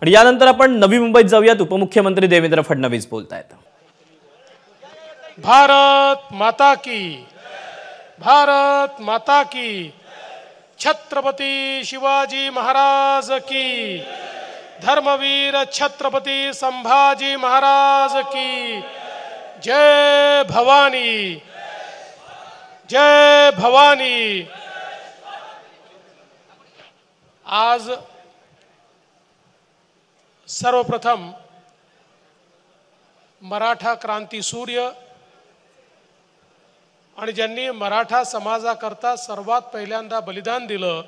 आणि यानंतर आपण नवी मुंबईत जाऊयात। उपमुख्यमंत्री देवेंद्र फडणवीस बोलतायत। भारत माता की, भारत माता की, छत्रपति शिवाजी महाराज की, धर्मवीर छत्रपति संभाजी महाराज की, जय भवानी, जय भवानी। आज सर्वप्रथम मराठा क्रांती सूर्य आणि ज्यांनी मराठा समाजाकरता सर्वात पहिल्यांदा बलिदान दिलं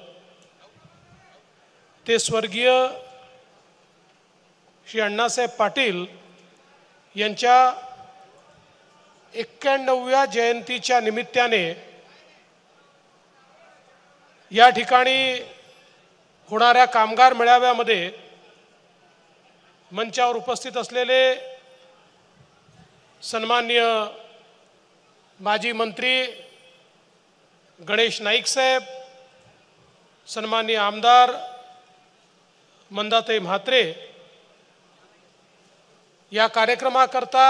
ते स्वर्गीय श्री अण्णासाहेब पाटील यांच्या 91व्या जयंतीच्या निमित्ताने या ठिकाणी होणाऱ्या कामगार मेळाव्यामध्ये मंचावर उपस्थित असलेले सन्माननीय माजी मंत्री गणेश नाईक साहेब, सन्माननीय आमदार मंदाताई म्हात्रे, या कार्यक्रमाकरता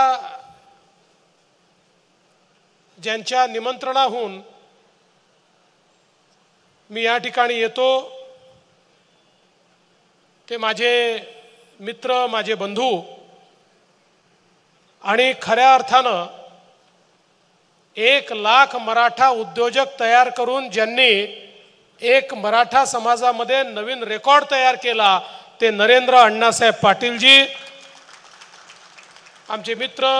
ज्यांच्या निमंत्रणाहून मी या ठिकाणी येतो ते माझे मित्र, माझे बंधू आणि खऱ्या अर्थानं 1 लाख मराठा उद्योजक तयार करून ज्यांनी एक मराठा समाजामध्ये नवीन रेकॉर्ड तयार केला ते नरेंद्र अण्णासाहेब पाटीलजी, आमचे मित्र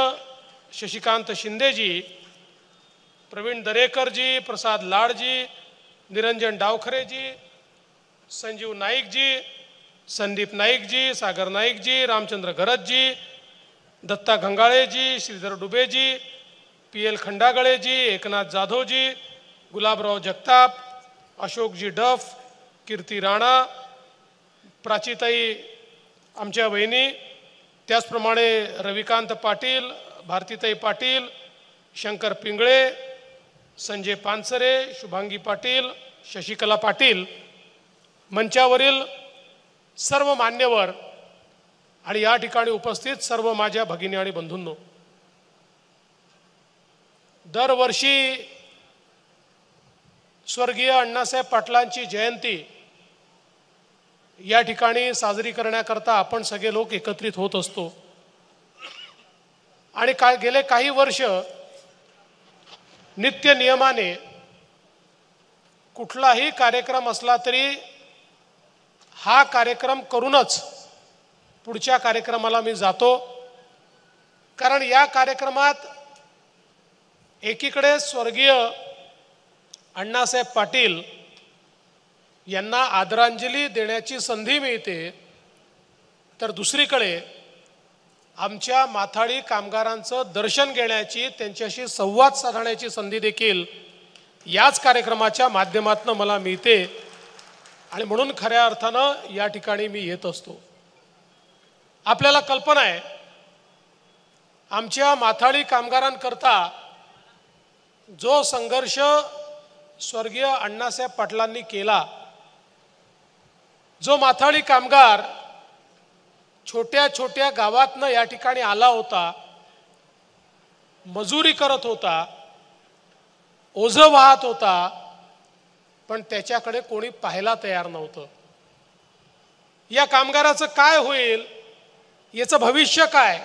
शशिकांत शिंदेजी, प्रवीण दरेकरजी, प्रसाद लाडजी, निरंजन डावखरेजी, संजीव नाईकजी, संदीप नाईकजी, सागर नाईकजी, रामचंद्र गरजजी, दत्ता घंगाळेजी, श्रीधर डुबेजी, PL खंडागळेजी, एकनाथ जाधवजी, गुलाबराव जगताप, अशोकजी डफ, कीर्ती राणा, प्राचीताई आमच्या वहिनी, त्याचप्रमाणे रविकांत पाटील, भारतीताई पाटील, शंकर पिंगळे, संजय पानसरे, शुभांगी पाटील, शशिकला पाटील, मंचावरील सर्व मान्यवर आणि या ठिकाणी उपस्थित सर्व माझ्या भगिनी आणि बंधूंनो, दरवर्षी स्वर्गीय अण्णासाहेब पाटलांची जयंती या ठिकाणी साजरी करण्याकरता आपण सगळे लोक एकत्रित होत असतो आणि गेले काही वर्ष नित्य नियमाने कुठलाही कार्यक्रम असला तरी हा कार्यक्रम करूनच पुढच्या कार्यक्रमाला मी जातो, कारण या कार्यक्रमात एकीकडे स्वर्गीय अण्णासाहेब पाटील यांना आदरांजली देण्याची संधी मिळते, तर दुसरीकडे आमच्या माथाडी कामगारांचं दर्शन घेण्याची, त्यांच्याशी संवाद साधण्याची संधी देखील याच कार्यक्रमाच्या माध्यमातून मला मिळते आणि म्हणून खऱ्या अर्थानं या ठिकाणी मी येत असतो। आपल्याला कल्पना आहे आमच्या माथाडी कामगारांकरता जो संघर्ष स्वर्गीय अण्णासाहेब पाटलांनी केला, जो माथाडी कामगार छोट्या छोट्या गावातनं या ठिकाणी आला होता, मजुरी करत होता, ओझं वाहत होता, पण त्याच्याकडे कोणी पाहायला तयार नव्हतं। या कामगाराचं काय होईल, याचं भविष्य काय,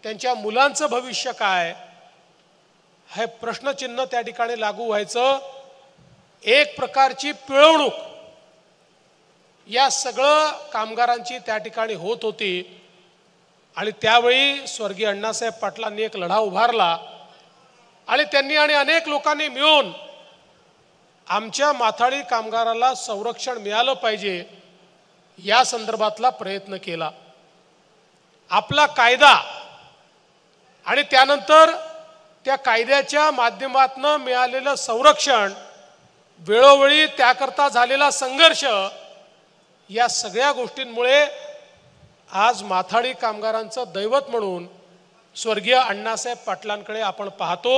त्यांच्या मुलांचं भविष्य काय, हे प्रश्नचिन्ह त्या ठिकाणी लागू व्हायचं। एक प्रकारची पिळवणूक या सगळं कामगारांची त्या ठिकाणी होत होती आणि त्यावेळी स्वर्गीय अण्णासाहेब पाटलांनी एक लढा उभारला आणि त्यांनी आणि अनेक लोकांनी मिळून आमच्या माथाडी कामगाराला संरक्षण मिळालं पाहिजे या संदर्भातला प्रयत्न केला। आपला कायदा आणि त्यानंतर त्या कायद्याच्या माध्यमातून मिळालेलं संरक्षण, वेळोवेळी त्याकरता झालेला संघर्ष, या सगळ्या गोष्टींमुळे आज माथाडी कामगारांचं दैवत म्हणून स्वर्गीय अण्णासाहेब पाटलांकडे आपण पाहतो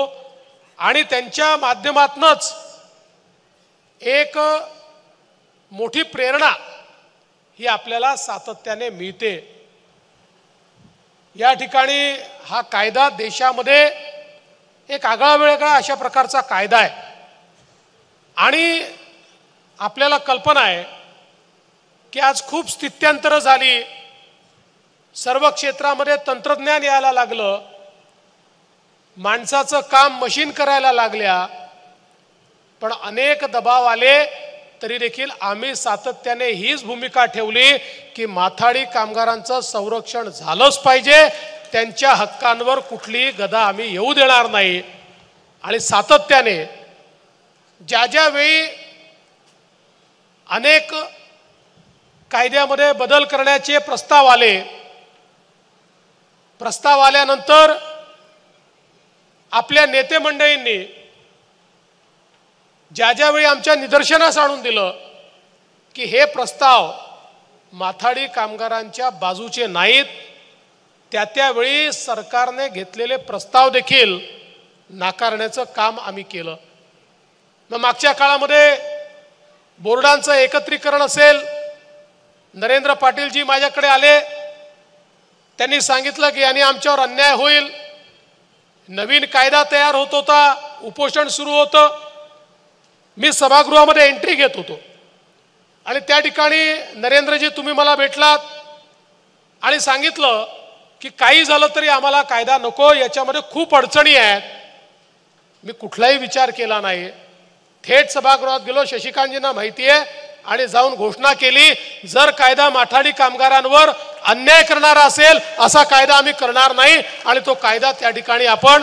आणि त्यांच्या माध्यमातूनच एक मोठी प्रेरणा ही आपल्याला सातत्याने मिळते। या ठिकाणी हा कायदा देशामध्ये एक आगळावेगळा अशा प्रकारचा कायदा आहे आणि आपल्याला कल्पना आहे की आज खूप स्थित्यंतरं झाली, सर्व क्षेत्रामध्ये तंत्रज्ञान यायला लागलं, माणसाचं काम मशीन करायला लागल्या, पण अनेक दबाव आले तरी देखील आम्ही सातत्याने हीच भूमिका ठेवली की माथाडी कामगारांचं संरक्षण झालंच पाहिजे, त्यांच्या हक्कांवर कुठलीही गदा आम्ही येऊ देणार नाही। आणि सातत्याने ज्या ज्या वेळी अनेक कायद्यामध्ये बदल करण्याचे प्रस्ताव आल्यानंतर आपल्या नेते मंडळींनी ज्या ज्या वेळी आमच्या निदर्शनास आणून दिलं की हे प्रस्ताव माथाडी कामगारांच्या बाजूचे नाहीत, त्यावेळी सरकारने घेतलेले प्रस्ताव देखील नाकारण्याचं काम आम्ही केलं। मग मागच्या काळामध्ये बोर्डांचं एकत्रीकरण असेल, नरेंद्र पाटीलजी माझ्याकडे आले, त्यांनी सांगितलं की यांनी आमच्यावर अन्याय होईल, नवीन कायदा तयार होत होता, उपोषण सुरू होतं, मी सभागृहामध्ये एंट्री घेत होतो आणि त्या ठिकाणी नरेंद्रजी तुम्ही मला भेटलात आणि सांगितलं की काही झालं तरी आम्हाला कायदा नको, याच्यामध्ये खूप अडचणी आहेत। मी कुठलाही विचार केला नाही, थेट सभागृहात गेलो, शशिकांतजींना माहिती आहे, आणि जाऊन घोषणा केली जर कायदा माथाडी कामगारांवर अन्याय करणारा असेल असा कायदा आम्ही करणार नाही, आणि तो कायदा त्या ठिकाणी आपण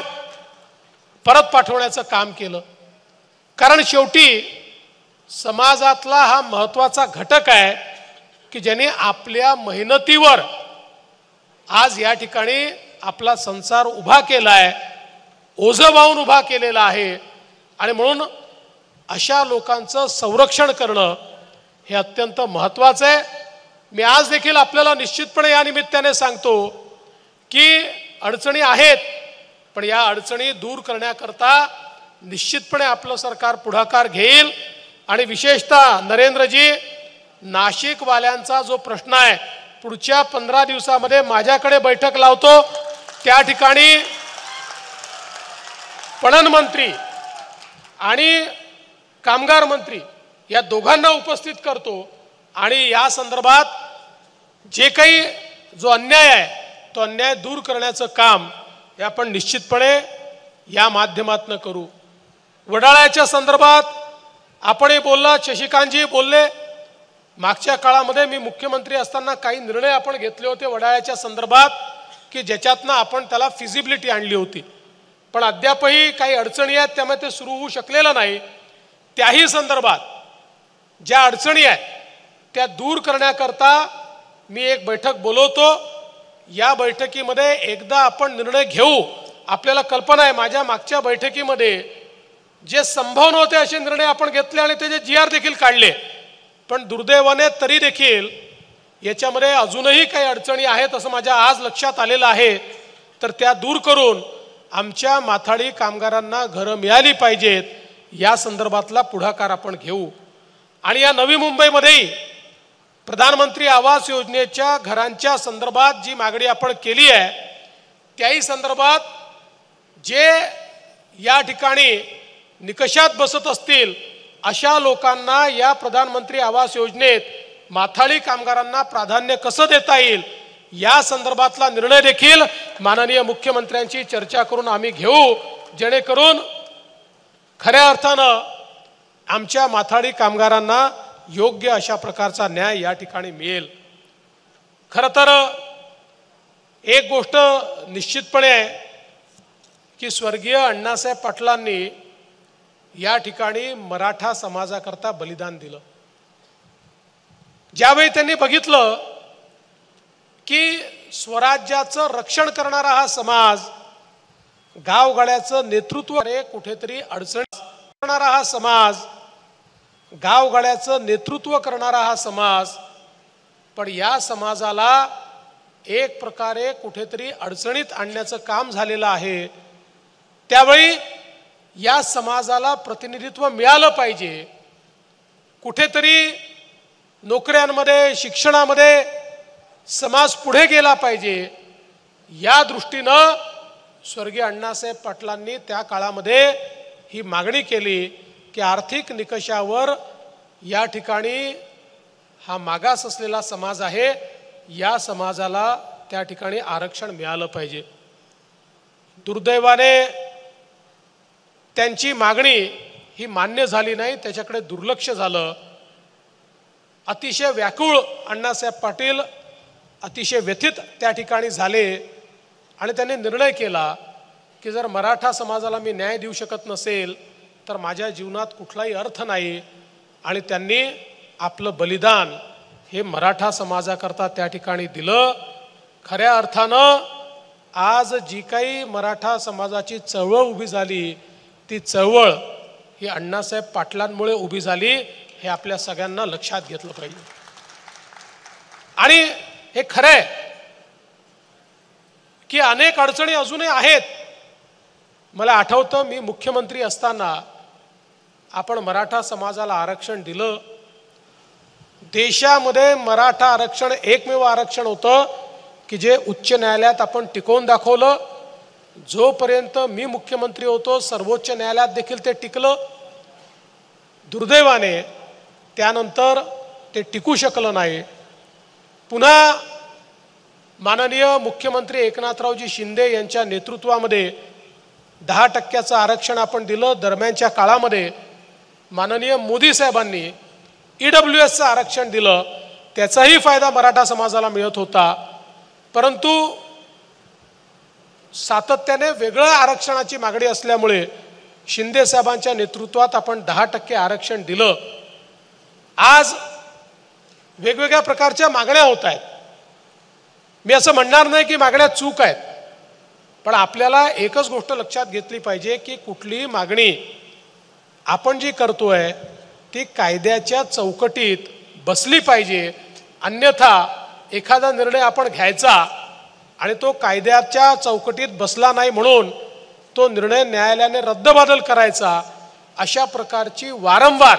परत पाठवण्याचं काम केलं। कारण शेवटी समाजातला हा महत्त्वाचा घटक आहे की ज्याने आपल्या मेहनतीवर आज या ठिकाणी आपला संसार उभा केला आहे, ओझं वाहून उभा केलेला आहे, आणि म्हणून अशा लोकांचं संरक्षण करणं हे अत्यंत महत्त्वाचं आहे। मी आज देखील आपल्याला निश्चितपणे या निमित्ताने सांगतो की अडचणी आहेत, पण या अडचणी दूर करण्याकरता निश्चितपणे आपलं सरकार पुढाकार घेईल। आणि विशेषतः नरेंद्रजी, नाशिकवाल्यांचा जो प्रश्न आहे पुढच्या 15 दिवसामध्ये माझ्याकडे बैठक लावतो, त्या ठिकाणी पणन मंत्री आणि कामगार मंत्री या दोघांना उपस्थित करतो आणि या संदर्भात जे काही जो अन्याय आहे तो अन्याय दूर करण्याचं काम हे आपण निश्चितपणे या माध्यमातून करू। वडाळ्याच्या संदर्भात आपणही बोलला, शशिकांतजी बोलले, मागच्या काळामध्ये मी मुख्यमंत्री असताना काही निर्णय आपण घेतले होते वडाळ्याच्या संदर्भात की ज्याच्यातनं आपण त्याला फिजिबिलिटी आणली होती, पण अद्यापही काही अडचणी आहेत, त्यामुळे ते सुरू होऊ शकलेलं नाही। त्याही संदर्भात ज्या अडचणी आहेत त्या दूर करण्याकरता मी एक बैठक बोलवतो। या बैठकीमध्ये एकदा आपण निर्णय घेऊ। आपल्याला कल्पना आहे माझ्या मागच्या बैठकीमध्ये जे संभव नव्हते असे निर्णय आपण घेतले आणि त्याचे GR देखील काढले, पण दुर्दैवाने तरी देखील याच्यामध्ये अजूनही काही अडचणी आहेत असं माझ्या आज लक्षात आलेलं आहे। तर त्या दूर करून आमच्या माथाडी कामगारांना घरं मिळाली पाहिजेत, या संदर्भातला पुढाकार आपण घेऊ। आणि या नवी मुंबईमध्येही प्रधानमंत्री आवास योजनेच्या घरांच्या संदर्भात जी मागणी आपण केली आहे त्याही संदर्भात जे या ठिकाणी निकषात बसत असतील अशा लोकांना या प्रधानमंत्री आवास योजनेत माथाडी कामगारांना प्राधान्य कसं देता येईल या संदर्भातला निर्णय देखील माननीय मुख्यमंत्र्यांची चर्चा करून आम्ही घेऊ, जेणेकरून खऱ्या अर्थानं आमच्या माथाडी कामगारांना योग्य अशा प्रकारचा न्याय या ठिकाणी मिळेल। खरं तर एक गोष्ट निश्चितपणे आहे की स्वर्गीय अण्णासाहेब पाटलांनी या ठिकाणी मराठा समाजाकरता बलिदान दिलं। ज्यावेळी त्यांनी बघितलं की स्वराज्याचं रक्षण करणारा हा समाज, गावगाड्याचं नेतृत्व कुठेतरी अडचण करणारा हा समाज, गावगाड्याचं नेतृत्व करणारा हा समाज, पण या समाजाला एक प्रकारे कुठेतरी अडचणीत आणण्याचं काम झालेलं आहे। त्यावेळी या समाजाला प्रतिनिधित्व मिळालं पाहिजे, कुठेतरी नोकऱ्यांमध्ये, शिक्षणामध्ये समाज पुढे गेला पाहिजे, या दृष्टीनं स्वर्गीय अण्णासाहेब पाटलांनी त्या काळामध्ये ही मागणी केली की आर्थिक निकषावर या ठिकाणी हा मागास असलेला समाज आहे, या समाजाला त्या ठिकाणी आरक्षण मिळालं पाहिजे. दुर्दैवाने त्यांची मागणी ही मान्य झाली नाही, त्याच्याकडे दुर्लक्ष झालं. अतिशय व्याकुळ अण्णासाहेब पाटील अतिशय व्यथित त्या ठिकाणी झाले आणि त्यांनी निर्णय केला की जर मराठा समाजाला मी न्याय देऊ शकत नसेल तर माझ्या जीवनात कुठलाही अर्थ नाही, आणि त्यांनी आपलं बलिदान हे मराठा समाजाकरता त्या ठिकाणी दिलं. खऱ्या अर्थानं आज जी काही मराठा समाजाची चळवळ उभी झाली, ती चळवळ ही अण्णासाहेब पाटलांमुळे उभी झाली, हे आपल्या सगळ्यांना लक्षात घेतलं पाहिजे. आणि हे खरं आहे की अनेक अडचणी अजूनही आहेत. मला आठवतं मी मुख्यमंत्री असताना आपण मराठा समाजाला आरक्षण दिलं. देशामध्ये मराठा आरक्षण एकमेव आरक्षण होतं की जे उच्च न्यायालयात आपण टिकवून दाखवलं. जोपर्यंत मी मुख्यमंत्री होतो सर्वोच्च न्यायालयात देखील ते टिकलं. दुर्दैवाने त्यानंतर ते टिकू शकलं नाही. पुन्हा माननीय मुख्यमंत्री एकनाथरावजी शिंदे यांच्या नेतृत्वामध्ये 10% आरक्षण आपण दिलं. दरम्यानच्या काळामध्ये माननीय मोदी साहेबांनी EWSचं आरक्षण दिलं. त्याचाही फायदा मराठा समाजाला मिळत होता. परंतु सातत्याने वेगळं आरक्षणाची मागणी असल्यामुळे शिंदे साहेबांच्या नेतृत्वात आपण 10% आरक्षण दिलं. आज वेगवेगळ्या प्रकारच्या मागण्या होत आहेत. मी असं म्हणणार नाही की मागण्या चूक आहेत, पण आपल्याला एकच गोष्ट लक्षात घेतली पाहिजे की कुठलीही मागणी आपण जी करतोय ती कायद्याच्या चौकटीत बसली पाहिजे. अन्यथा एखादा निर्णय आपण घ्यायचा आणि तो कायद्याच्या चौकटीत बसला नाही म्हणून तो निर्णय न्यायालयाने रद्दबातल करायचा, अशा प्रकारची वारंवार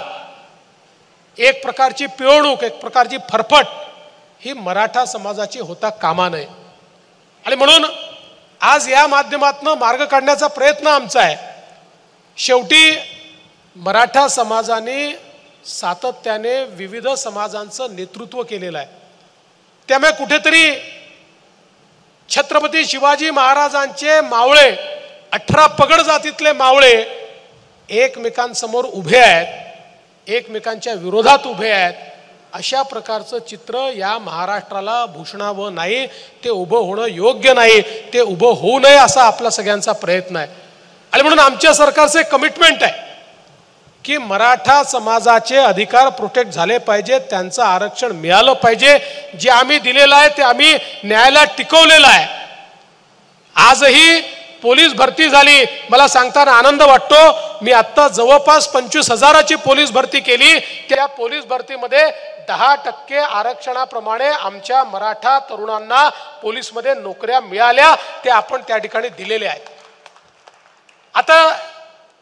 एक प्रकारची पिळवणूक, एक प्रकारची फरफट ही मराठा समाजाची होता कामा नये. आणि म्हणून आज या माध्यमातून मार्ग काढण्याचा प्रयत्न आमचा आहे. शेवटी मराठा समाजाने सातत्याने विविध समाजांचं नेतृत्व केलेलं आहे. त्यामुळे कुठेतरी छत्रपती शिवाजी महाराजांचे मावळे 18 पगड जातीतले मावळे एकमेकांसमोर उभे आहेत, एकमेकांच्या विरोधात उभे आहेत. अशा प्रकारचं चित्र या महाराष्ट्राला भूषणावं नाही, ते उभं होणं योग्य नाही, ते उभं होऊ नये असा आपला सगळ्यांचा प्रयत्न आहे. आणि म्हणून आमच्या सरकारचे कमिटमेंट आहे की मराठा समाजाचे अधिकार प्रोटेक्ट झाले पाहिजे, त्यांचं आरक्षण मिळालं पाहिजे. जे आम्ही दिलेलं आहे ते आम्ही न्यायालयात टिकवलेलं आहे. आजही पोलीस भरती झाली, मला सांगताना आनंद वाटतो. मी आत्ता जवळपास 25,000ची पोलीस भरती केली. त्या पोलीस भरतीमध्ये 10% आरक्षणाप्रमाणे आमच्या मराठा तरुणांना पोलीसमध्ये नोकऱ्या मिळाल्या, ते आपण त्या ठिकाणी दिलेले आहेत. आता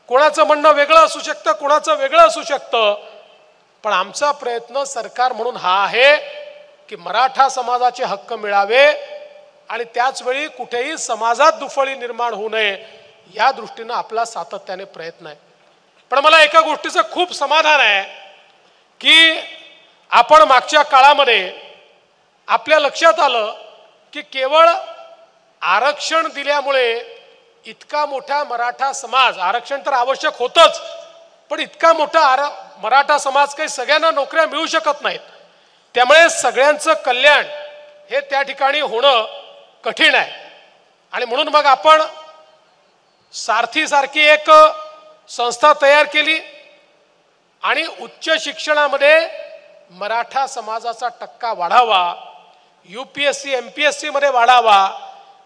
कोणाचं म्हणणं वेगळं असू शकतं, कोणाचं वेगळं असू शकतं, पण आमचा प्रयत्न सरकार म्हणून हा आहे की मराठा समाजाचे हक्क मिळावे आणि त्याच वेळी कुठेही समाजात दुफळी निर्माण होऊ नये, या दृष्टीनं आपला सातत्याने प्रयत्न आहे. पण मला एका गोष्टीचं खूप समाधान आहे की आपण मागच्या काळामध्ये आपल्या लक्षात आलं की केवळ आरक्षण दिल्यामुळे इतका मोठा मराठा समाज, आरक्षण तर आवश्यक होतंच, पण इतका मोठा मराठा समाज काही सगळ्यांना नोकऱ्या मिळू शकत नाहीत. त्यामुळे सगळ्यांचं कल्याण हे त्या ठिकाणी होणं कठीण आहे. आणि म्हणून मग आपण सारथीसारखी एक संस्था तयार केली आणि उच्च शिक्षणामध्ये मराठा समाजाचा टक्का वाढावा, UPSC MPSC मध्ये वाढावा,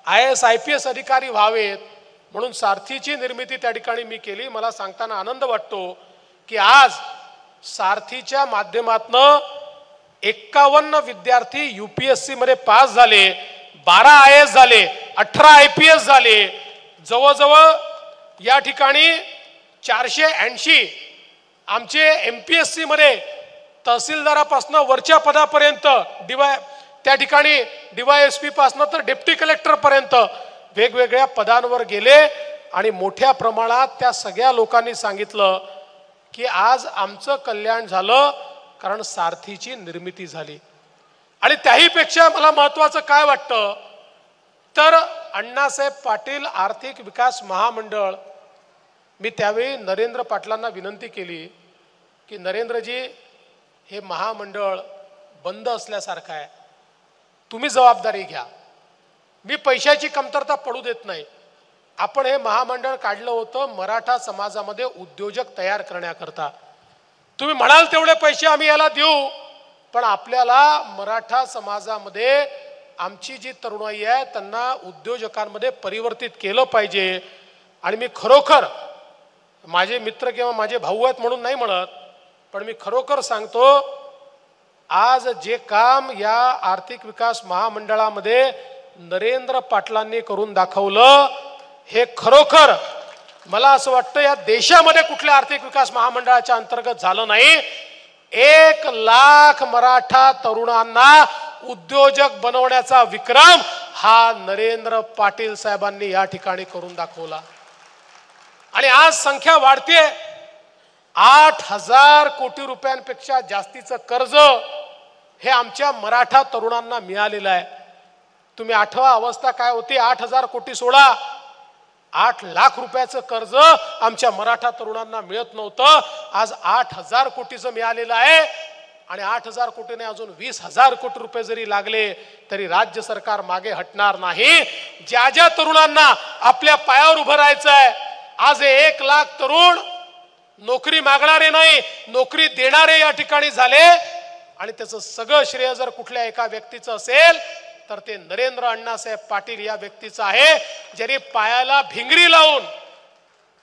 IAS IPS अधिकारी व्हावेत म्हणून सारथीची निर्मिती त्या ठिकाणी मी केली. मला सांगताना आनंद वाटतो की आज सारथीच्या माध्यमातून 51 विद्यार्थी UPSC मध्ये पास झाले, 12 IAS झाले, 18 IPS झाले. जवळजवळ या ठिकाणी 480 आमचे MPSC मध्ये तहसीलदारापासून वरच्या पदापर्यंत त्या ठिकाणी DYSP पासून तर डेप्टी कलेक्टर पर्यंत वेगवेगळ्या पदांवर गेले आणि मोठ्या प्रमाणात त्या सगळ्या लोकांनी सांगितलं की आज आमचं कल्याण झालं कारण सारथीची निर्मिती झाली। आणि त्याही पेक्षा मला महत्त्वाचं काय वाटतं तर अण्णासाहेब पाटील आर्थिक विकास महामंडळ, मी त्यावेळी नरेंद्र पाटलांना विनंती केली की नरेंद्रजी हे महामंडळ बंद असल्यासारखं आहे, तुम्ही जबाबदारी घ्या, मी पैशाची कमतरता पडू देत नाही। आपण हे महामंडळ काढलं होतं मराठा समाजामध्ये उद्योजक तयार करण्याकरता, तुम्ही म्हणाल तेवढे पैसे आम्ही याला देऊ, पण आपल्याला मराठा समाजामध्ये आमची जी तरुणाई आहे त्यांना उद्योजकांमध्ये परिवर्तित केलं पाहिजे। आणि मी खरोखर माझे मित्र किंवा माझे भाऊ आहेत म्हणून नाही म्हणत, पण मी खरोखर सांगतो आज जे काम या आर्थिक विकास महामंडळामध्ये नरेंद्र पाटलांनी करून दाखवलं हे खरोखर मला असं वाटतं या देशामध्ये कुठल्या आर्थिक विकास महामंडळाच्या अंतर्गत झालं नाही। 1 लाख मराठा तरुणांना उद्योजक बनवण्याचा विक्रम हा नरेंद्र पाटील साहेबांनी या ठिकाणी करून दाखवला। आणि आज संख्या वाढते, 8,000 कोटी रुपयांपेक्षा जास्तीचं कर्ज हे आमच्या मराठा तरुणांना मिळालेलं आहे। तुम्ही आठवा अवस्था काय होती, 8,000 कोटी सोडा, 8 लाख रुपयाचं कर्ज आमच्या मराठा तरुणांना मिळत नव्हतं, आज 8,000 कोटीचं मिळालेलं आहे। आणि 8,000 कोटीने अजून 20,000 कोटी रुपये जरी लागले तरी राज्य सरकार मागे हटणार नाही। ज्या ज्या तरुणांना आपल्या पायावर उभं राहायचं आहे, आज 1 लाख तरुण नोकरी मागणारे नाही नोकरी देणारे या ठिकाणी झाले। आणि त्याचं सगळं श्रेय जर कुठल्या एका व्यक्तीचं असेल तर ते नरेंद्र अण्णासाहेब पाटील या व्यक्तीचं आहे, ज्यांनी पायाला भिंगरी लावून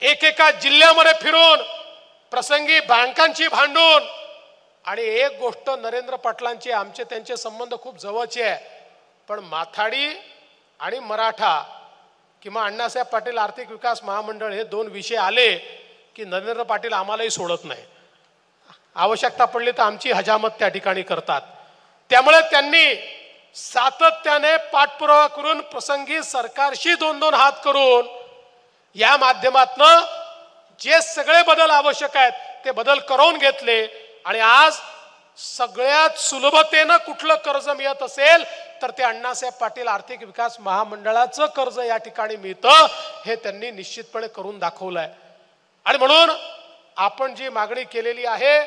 एकेका जिल्ह्यामध्ये फिरून प्रसंगी बँकांची भांडून। आणि एक गोष्ट नरेंद्र पाटलांची आमचे त्यांचे संबंध खूप जवळचे आहे, पण माथाडी आणि मराठा किंवा अण्णासाहेब पाटील आर्थिक विकास महामंडळ हे 2 विषय आले की नरेंद्र पाटील आम्हालाही सोडत नाही, आवश्यकता पडली तर आमची हजामत त्या ठिकाणी करतात। त्यामुळे त्यांनी सातत्याने पाठपुरावा करून प्रसंगी सरकारशी 2-2 हात करून या माध्यमातून जे सगळे बदल आवश्यक आहेत ते बदल करून घेतले। आणि आज सगळ्यात सुलभतेने कुठलं कर्ज मिळत असेल तर ते अण्णासाहेब पाटील आर्थिक विकास महामंडळाचं कर्ज या ठिकाणी मिळतं, हे त्यांनी निश्चितपणे करून दाखवलंय। आणि म्हणून आपण जी मागणी केलेली आहे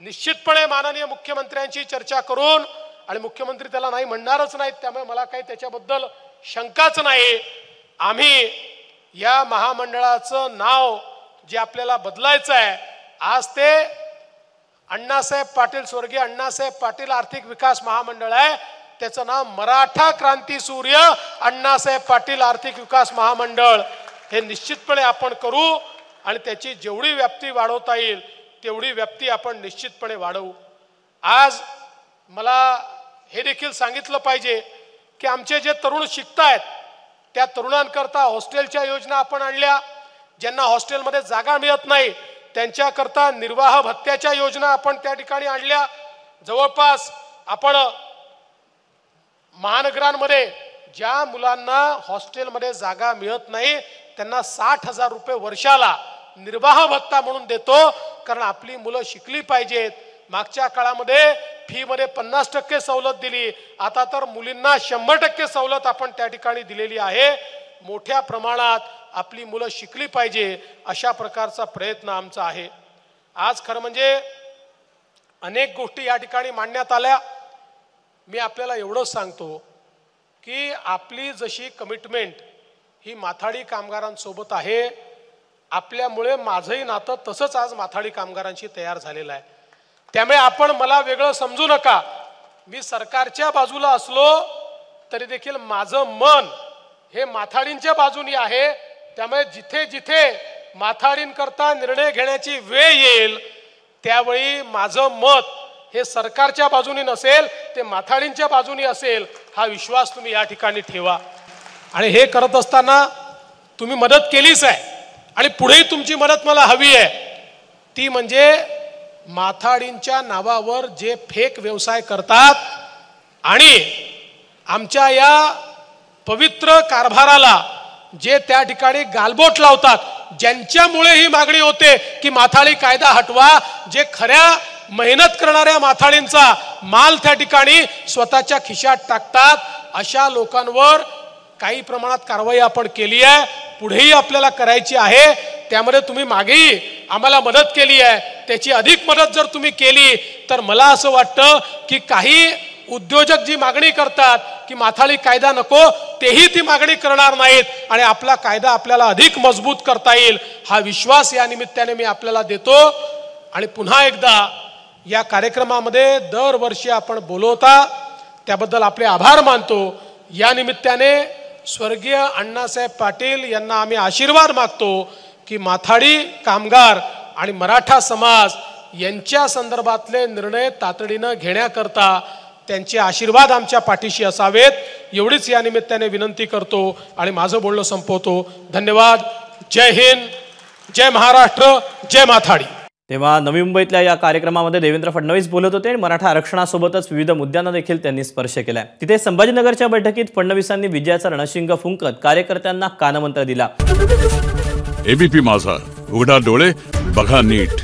निश्चितपणे माननीय मुख्यमंत्र्यांची चर्चा करून, आणि मुख्यमंत्री त्याला नाही म्हणणारच नाहीत त्यामुळे मला काही त्याच्याबद्दल शंकाच नाही, आम्ही या महामंडळाचं नाव जे आपल्याला बदलायचं आहे आज ते अण्णासाहेब पाटील स्वर्गीय अण्णासाहेब पाटील आर्थिक विकास महामंडळ आहे, त्याचं नाव मराठा क्रांती सूर्य अण्णासाहेब पाटील आर्थिक विकास महामंडळ हे निश्चितपणे आपण करू। आणि त्याची जेवढी व्याप्ती वाढवता येईल तेवढी व्याप्ती आपण निश्चितपणे वाढवू। आज मला हे देखील सांगितलं पाहिजे की आमचे जे तरुण शिकतायत त्या तरुणांकरता हॉस्टेलच्या योजना आपण आणल्या, ज्यांना हॉस्टेलमध्ये जागा मिळत नाही त्यांच्याकरता निर्वाह भत्त्याच्या योजना आपण त्या ठिकाणी आणल्या। जवळपास आपण महानगरांमध्ये ज्या मुलांना हॉस्टेलमध्ये जागा मिळत नाही त्यांना 60,000 रुपये वर्षाला निर्वाह भत्ता म्हणून देतो, कारण आपली मुलं शिकली पाहिजेत। मागच्या काळामध्ये फी मध्ये 50% सवलत दिली, आता तर मुलींना 100% सवलत आपण त्या ठिकाणी दिलेली आहे। मोठ्या प्रमाणात आपली मुलं शिकली पाहिजे अशा प्रकारचा प्रयत्न आमचा आहे। आज खरं म्हणजे अनेक गोष्टी या ठिकाणी मांडण्यात आल्या। मी आपल्याला एवढंच सांगतो की आपली जशी कमिटमेंट ही माथाडी कामगारांसोबत आहे, आपल्यामुळे माझंही नातं तसंच आज माथाडी कामगारांशी तयार झालेलं आहे। त्यामुळे आपण मला वेगळं समजू नका, मी सरकारच्या बाजूला असलो तरी देखील माझं मन हे माथाडींच्या बाजूनी आहे। त्यामुळे जिथे जिथे माथाडींकरता निर्णय घेण्याची वेळ येईल त्यावेळी माझं मत हे सरकारच्या बाजूनी नसेल, ते माथाडींच्या बाजूनी असेल, हा विश्वास तुम्ही या ठिकाणी ठेवा। आणि हे करत असताना तुम्ही मदत केलीच आहे आणि पुढेही तुमची मदत मला हवी आहे, ती म्हणजे माथाडींच्या नावावर जे फेक व्यवसाय करतात आणि आमच्या या पवित्र कारभाराला जे त्या ठिकाणी गालबोट लावतात, ज्यांच्यामुळे ही मागणी होते की माथाडी कायदा हटवा, जे खऱ्या मेहनत करणाऱ्या माथाडींचा माल त्या ठिकाणी स्वतःच्या खिशात टाकतात, अशा लोकांवर काही प्रमाणात कारवाई आपण केली आहे, पुढेही आपल्याला करायची आहे। त्यामध्ये तुम्ही मागेही आम्हाला मदत केली आहे, त्याची अधिक मदत जर तुम्ही केली तर मला असं वाटतं की काही उद्योजक जी मागणी करतात की माथाडी कायदा नको, तेही ती मागणी करणार नाहीत आणि आपला कायदा आपल्याला अधिक मजबूत करता येईल, हा विश्वास या निमित्ताने मी आपल्याला देतो। आणि पुन्हा एकदा या कार्यक्रमामध्ये दरवर्षी आपण बोलवता त्याबद्दल आपले आभार मानतो। या निमित्ताने स्वर्गीय अण्णासाहेब पाटील यांना आम्ही आशीर्वाद मागतो की माथाडी कामगार आणि मराठा समाज यांच्या संदर्भातले निर्णय तातडीनं घेण्याकरता त्यांचे आशीर्वाद आमच्या पाठीशी असावेत, एवढीच या निमित्ताने विनंती करतो आणि माझं बोलणं संपवतो। धन्यवाद। जय हिंद, जय महाराष्ट्र, जय माथाडी। तेव्हा नवी मुंबईतल्या या कार्यक्रमामध्ये देवेंद्र फडणवीस बोलत होते आणि मराठा आरक्षणासोबतच विविध मुद्द्यांना देखील त्यांनी स्पर्श केलाय। तिथे संभाजीनगरच्या बैठकीत फडणवीसांनी विजयाचा रणशिंग फुंकत कार्यकर्त्यांना कानमंत्र दिला। एबीपी माझा, उघडा डोळे बघा नीट।